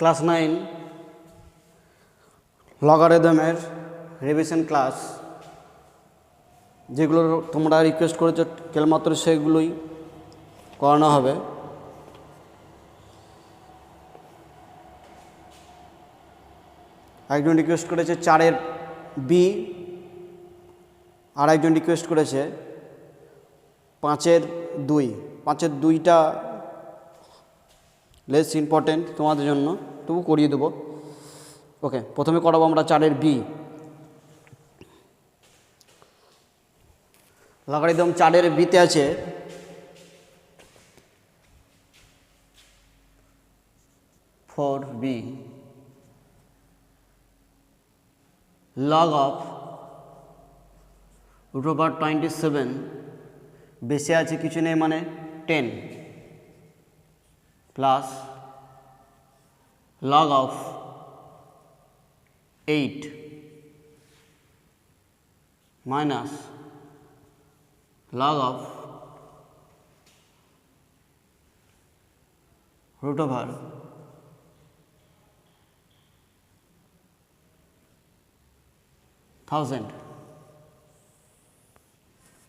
Class 9 লগারিদমের revision class, যেগুলো তোমরা request করেছো কেবলমাত্র সেগুলোই করানো হবে। একজন রিকোয়েস্ট করেছে 4-এর বি, আর একজন রিকোয়েস্ট করেছে 5-এর 2। 5-এর 2টা লেস ইম্পর্টেন্ট তোমাদের জন্য, তবু করিয়ে দেবো। ওকে, প্রথমে করাবো আমরা 4-এর বি। লগারিদম 4-এর বিতে আছে ফোর বি log of √27, বেশি আছে কিছু নেই মানে 10 plus log of 8 minus log of √1000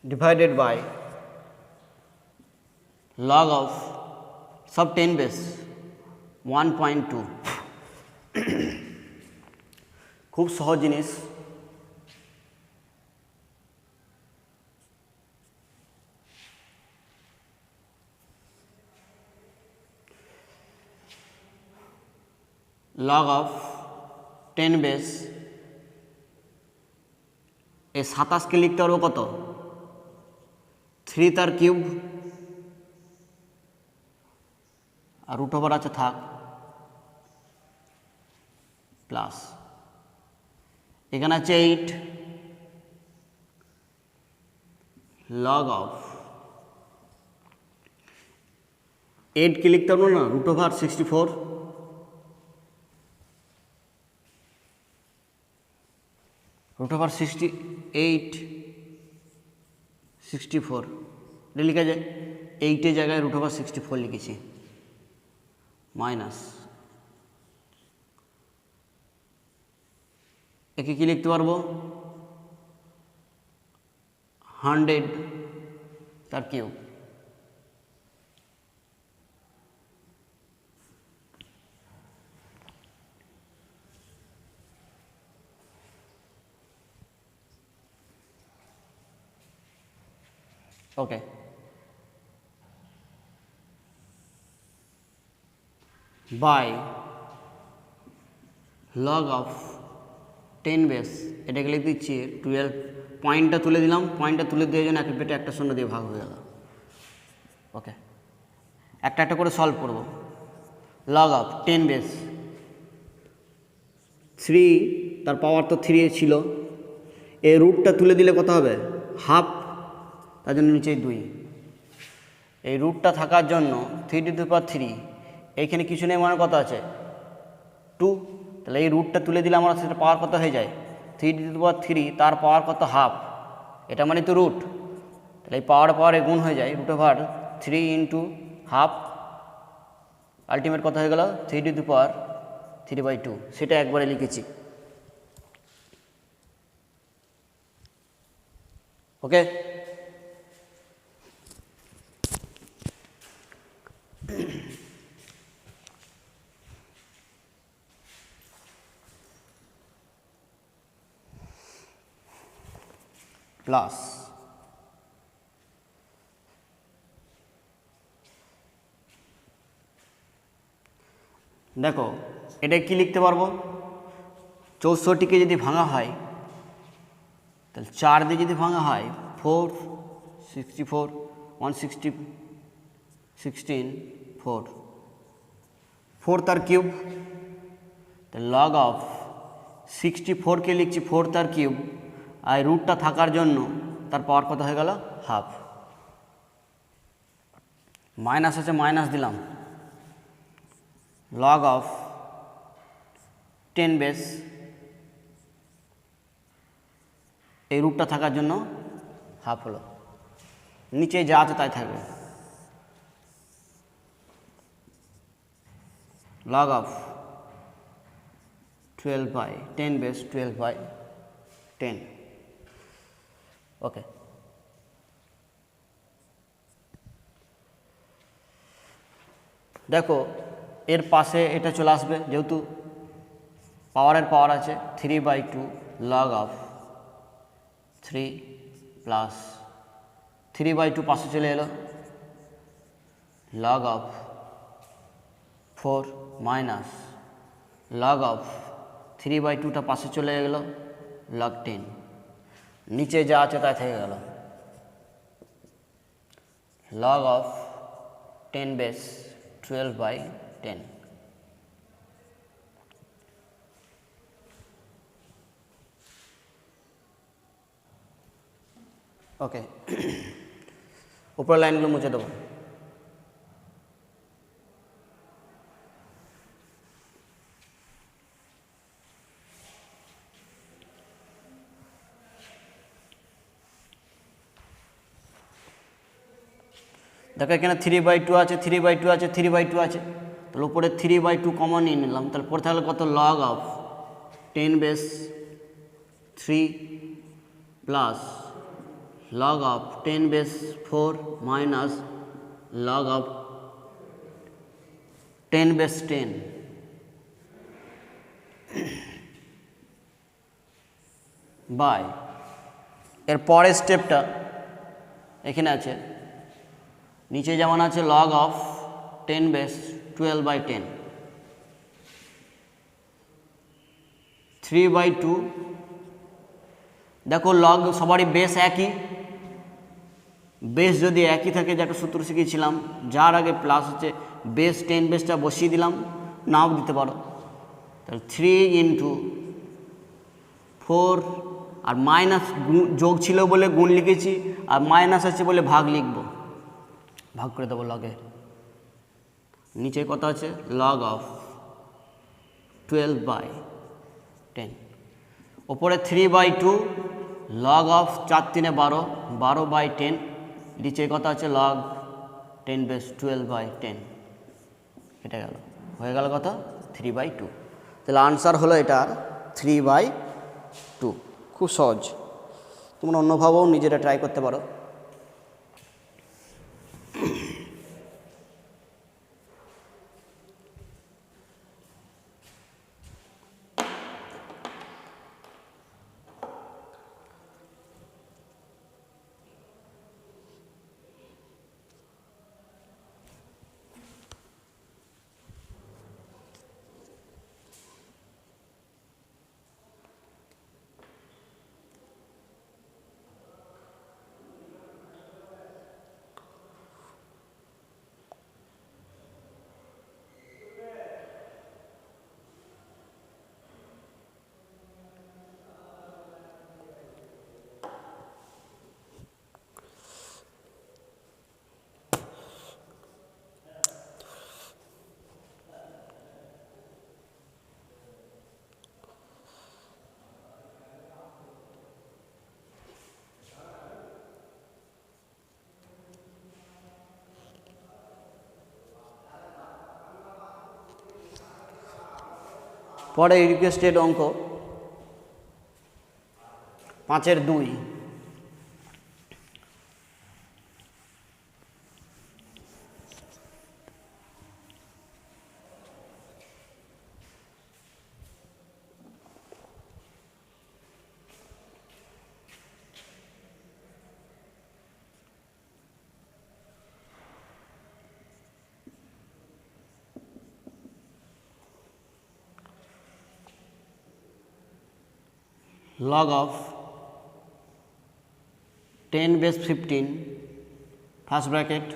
divided by log of sub 10 base 1.2। খুব সহজ জিনিস। log of 10 base এই 27কে লিখতে পারবো কত? 3 তার কিউব, আর √ আছে থাক, প্লাস এখানে আছে 8 log of 8কে লিখতে পারবো না, √64 √68 64 এটা লিখা যায়। 8-এর জায়গায় √64 লিখেছি, মাইনাস একে কি লিখতে পারবো? 100 তার cube, okay. By log of 10 base, এটাকে লিখে দিচ্ছি 12। পয়েন্টটা তুলে দিলাম, পয়েন্টটা তুলে দেওয়ার জন্য এক পেটে একটা শূন্য দিয়ে ভাগ হয়ে গেল। ওকে, একটা একটা করে সলভ করব। log of 10 বেস 3, তার পাওয়ার তো 3 ছিল, এই রুটটা তুলে দিলে কত হবে? হাফ, তার জন্য নিচে 2। এই রুটটা থাকার জন্য 3⁻3, এইখানে কিছু নেই মানে কত আছে? 2। তাহলে এই রুটটা তুলে দিলে আমরা সেটা পাওয়ার কত হয়ে যায়? 3⁻3, তার পাওয়ার কত? হাফ। এটা মানে তো রুট, তাহলে এই পাওয়ারে গুণ হয়ে যায়, √3 × হাফ, আলটিমেট কত হয়ে গেল? 3⁻3/2। সেটা একবারে লিখেছি। ওকে, প্লাস দেখো এটা কি লিখতে পারবো? 64কে যদি ভাঙা হয়, তাহলে 4 দিয়ে যদি ভাঙা হয় 4 64 160 16 4 তার কিউব, তাহলে log of 64কে লিখছি 4 তার কিউব, আর রুটটা থাকার জন্য তার পাওয়ার কত হয়ে গেল? হাফ। মাইনাস আছে, মাইনাস দিলাম, log of 10 বেস এই রুটটা থাকার জন্য হাফ হলো, নিচে যা আছে তাই থাকবে। log of 12 by 10 base 12 by 10 ওকে। দেখো এর পাশে এটা চলে আসবে, যেহেতু পাওয়ারের পাওয়ার আছে 3/2 log of 3 প্লাস 3/2 পাশে চলে এলো log of 4 minus log of 3/2টা পাশে চলে গেল log 10, নিচে যা আছে তাই থেকে গেল log of 10 base 12 by 10। ওকে, উপরের লাইনগুলো মুছে দেবো। দেখো এখানে 3/2 আছে, 3/2 আছে, 3/2 আছে, তাহলে উপরে 3/2 কমন নিয়ে নিলাম, তাহলে পরে থাকলে কত log of 10 base 3 plus log of 10 base 4 minus log of 10 base 10 by এর পরের স্টেপটা এখানে আছে, নিচে যেমন আছে log of 10 base 12 by 10 3/2। দেখো লগ সবারই বেস একই, বেস যদি একই থাকে, যে একটা সূত্র শিখিয়েছিলাম যার আগে প্লাস হচ্ছে বেস 10 বেসটা বসিয়ে দিলাম, নাও দিতে পারো, তাহলে 3 ইন্টু 4 আর মাইনাস যোগ ছিল বলে গুণ লিখেছি, আর মাইনাস আছে বলে ভাগ লিখব, ভাগ করে দেবো লগে। নিচে কত আছে log of 12 by 10, ওপরে 3/2 log of 4 3 12 12 by 10, নিচে কত আছে log 10 base 12 by 10, এটা গেল, হয়ে গেল কত 3/2। তাহলে আনসার হলো এটার 3/2। খুব সহজ, তোমরা অন্যভাবেও নিজেরা ট্রাই করতে পারো। পরে রিকোয়েস্টেড অঙ্ক 5/2, log of 10 base 15 first bracket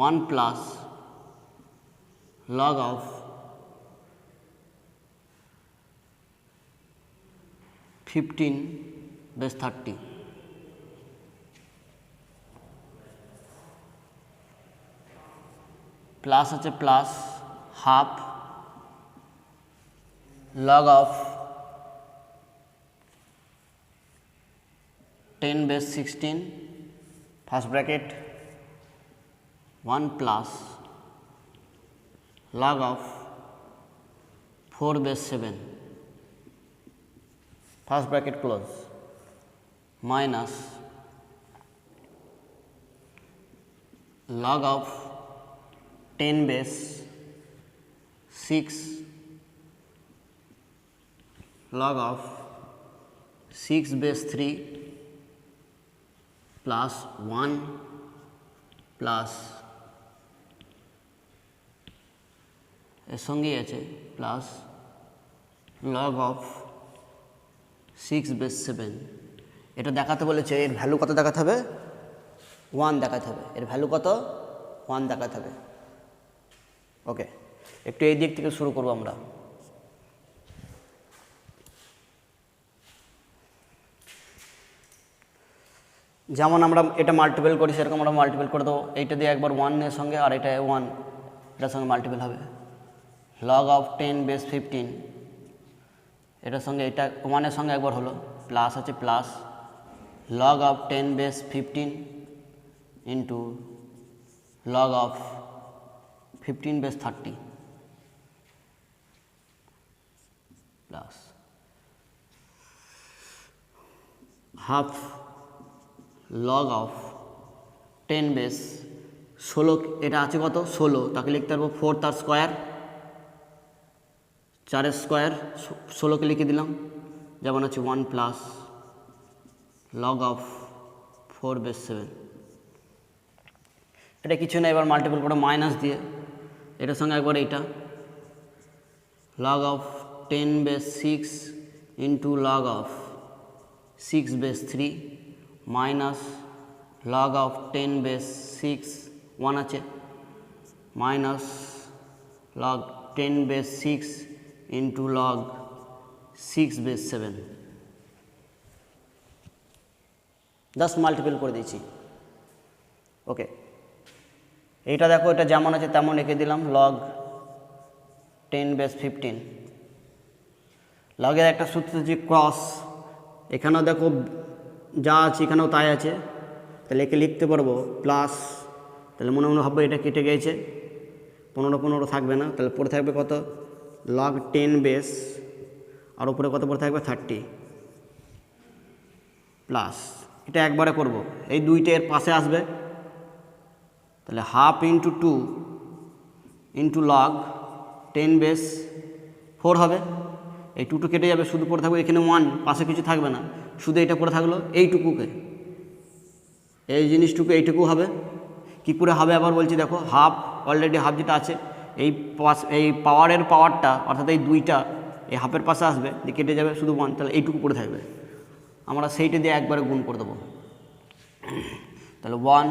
1 plus log of 15 base 30 plus আছে plus half log of 10 base 16 first bracket 1 plus log of 4 base 7 first bracket close minus log of 10 base 6 log of 6 base 3 plus 1 plus এর সঙ্গেই আছে plus log of 6 base 7 এটা দেখাতে বলেছে এর value কত দেখাতে হবে 1 দেখাতে হবে এর ভ্যালু কত 1 দেখাতে হবে ওকে একটু এই দিক থেকে শুরু করব আমরা যেমন আমরা এটা মাল্টিপল করি সেরকম আমরা মাল্টিপল করে দেবো এইটা দিয়ে একবার 1 এর সঙ্গে আর এটা 1 এটার সঙ্গে মাল্টিপল হবে log of 10 base 15 এটার সঙ্গে এটা 1 এর সঙ্গে একবার হলো প্লাস আছে plus log of 10 base 15 into log of 15 base 30 plus half log of 10 base 16 এটা আছে কত 16 তাকে লিখতে পারবো 4 তার স্কয়ার 4 এর স্কয়ার 16 কে লিখে দিলাম যেমন আছে 1 প্লাস log of 4 base 7 এটা কিছু না এবার মাল্টিপল করে মাইনাস দিয়ে এটার সঙ্গে একবার এইটা log of 10 base 6 into log of 6 base 3 minus log of 10 base 6 1 আছে minus log 10 base 6 into log 6 base 7 10 multiple করে দিয়েছি ওকে এইটা দেখো এটা যেমন আছে তেমন রেখে দিলাম log 10 base 15 লগের একটা সূত্র হচ্ছে ক্রস এখানেও দেখো যা আছে এখানেও তাই আছে তাহলে একে লিখতে পারবো প্লাস তাহলে মনে মনে ভাববো এটা কেটে গেছে 15 থাকবে না তাহলে পড়ে থাকবে কত log 10 base আর উপরে কত পড়ে থাকবে 30 প্লাস এটা একবারে করব এই দুইটা এর পাশে আসবে তাহলে half into 2 into log 10 base 4 হবে এই 2 কেটে যাবে শুধু পড়ে থাকবে এখানে 1 পাশে কিছু থাকবে না শুধু এটা পড়ে থাকলো এইটুকুকে এই জিনিসটুকু এইটুকু হবে কি করে হবে আবার বলছি দেখো হাফ অলরেডি হাফ যেটা আছে এই পাওয়ারের পাওয়ারটা অর্থাৎ এই দুইটা এই হাফের পাশে আসবে দিয়ে কেটে যাবে শুধু 1 তাহলে এইটুকু পড়ে থাকবে আমরা সেইটা দিয়ে একবারে গুণ করে দেবো তাহলে 1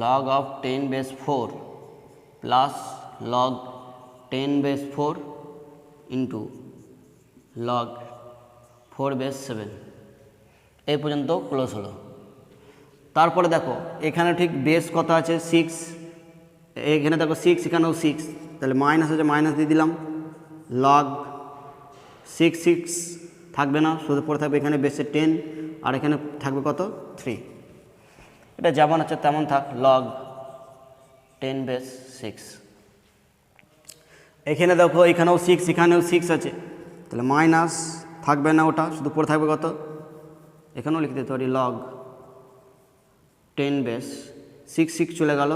log of 10 base 4 plus log 10 base 4 into log 4 base 7 এই পর্যন্ত ক্লোজ হলো তারপরে দেখো এখানে ঠিক বেস কত আছে 6 এখানে দেখো 6 এখানেও 6 তাহলে মাইনাস আছে মাইনাস দিয়ে দিলাম log 6 থাকবে না শুধু পড়ে থাকবে এখানে বেসে 10 আর এখানে থাকবে কত 3 এটা যেমন আছে তেমন থাক log 10 base 6 এখানে দেখো এখানেও 6 এখানেও 6 আছে তাহলে মাইনাস থাকবে না ওটা শুধু পড়ে থাকবে কত এখানেও লিখে দিতে পারি log 10 base 6 চলে গেল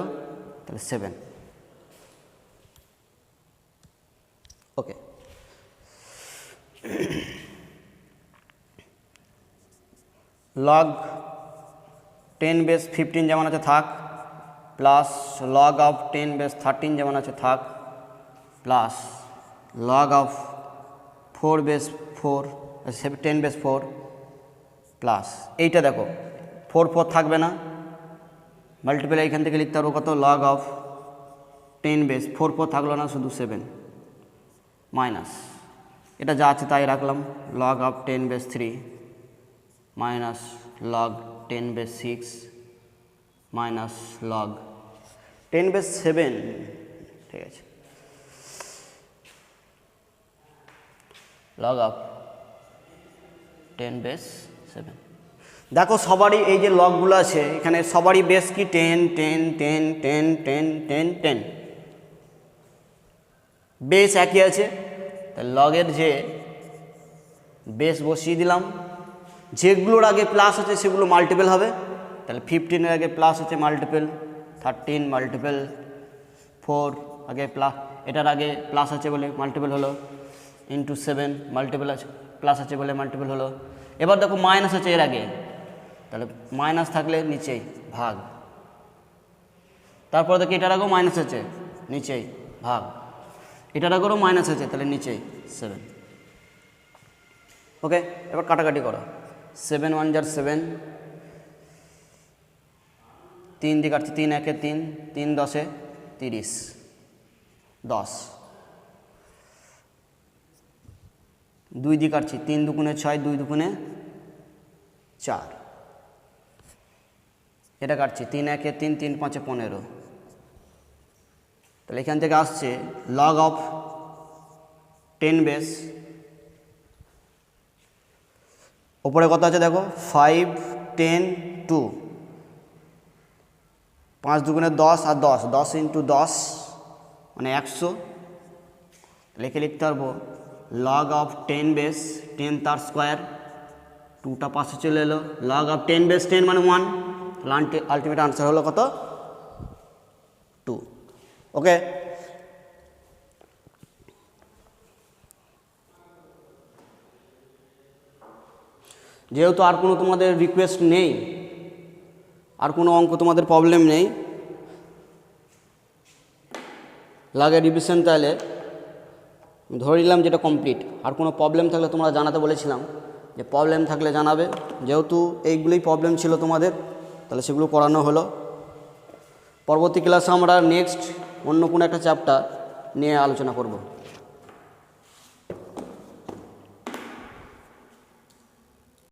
তাহলে 7 ওকে log 10 base 15 যেমন আছে থাক প্লাস log of 10 base 13 যেমন আছে থাক plus log of 4 base 4 10 base 4 plus এইটা দেখো 4 থাকবে না মাল্টিপ্লাই এখান থেকে লিখতে পারবো কত log of 10 base 4 থাকলো না শুধু 7 মাইনাস এটা যা আছে তাই রাখলাম log of 10 base 3 minus log 10 base 6 minus log 10 base 7 ঠিক আছে log of 10 base 7 দেখো সবারই এই যে লগগুলো আছে এখানে সবারই বেস কি 10 10 10 10 10 10 10 বেস একই আছে তাহলে লগের যে বেস বসিয়ে দিলাম, যেগুলোর আগে প্লাস আছে সেগুলো মাল্টিপল হবে, তাহলে 15-এর আগে প্লাস আছে মাল্টিপল, 13 মাল্টিপল 4 আগে প্লাস, এটার আগে প্লাস আছে বলে মাল্টিপল হলো, ইন্টু 7 মাল্টিপল আছে, প্লাস আছে বলে মাল্টিপল হলো। এবার দেখো মাইনাস আছে এর আগে, তাহলে মাইনাস থাকলে নিচেই ভাগ, তারপর দেখো এটার আগেও মাইনাস আছে নিচেই ভাগ, এটার আগেও মাইনাস আছে তাহলে নিচেই 7। ওকে, এবার কাটাকাটি করো, 7 1 jar 7, 3 দিয়ে কাটছি, 3 1 3, 3 10 30, 10, 2 দিয়ে কাটছি, 3 2 6, 2 2 4, এটা কাটছি 3 1 3, 3 5 15, তাহলে এখান থেকে আসছে লগ অফ 10 বেস, ওপরে কত আছে দেখো 5 10 2, 5 2 10 আর 10, 10 ইন্টু 10 মানে 100, লিখে লিখতে পারবো লগ অফ 10 বেস 10 তার স্কোয়ার, 2টা পাশে চলে এলো, লগ অফ 10 বেস 10 মানে 1, তাহলে আলটিমেট আনসার হলো কত 2। ওকে, যেহেতু আর কোনো তোমাদের রিকোয়েস্ট নেই, আর কোনো অঙ্ক তোমাদের প্রবলেম নেই, লাগে রিভিশন, তাহলে ধরে নিলাম যেটা কমপ্লিট। আর কোনো প্রবলেম থাকলে তোমরা জানাতে বলেছিলাম যে প্রবলেম থাকলে জানাবে, যেহেতু এইগুলোই প্রবলেম ছিল তোমাদের, তাহলে সেগুলো করানো হলো। পরবর্তী ক্লাসে আমরা নেক্সট অন্য কোনো একটা চ্যাপ্টার নিয়ে আলোচনা করব।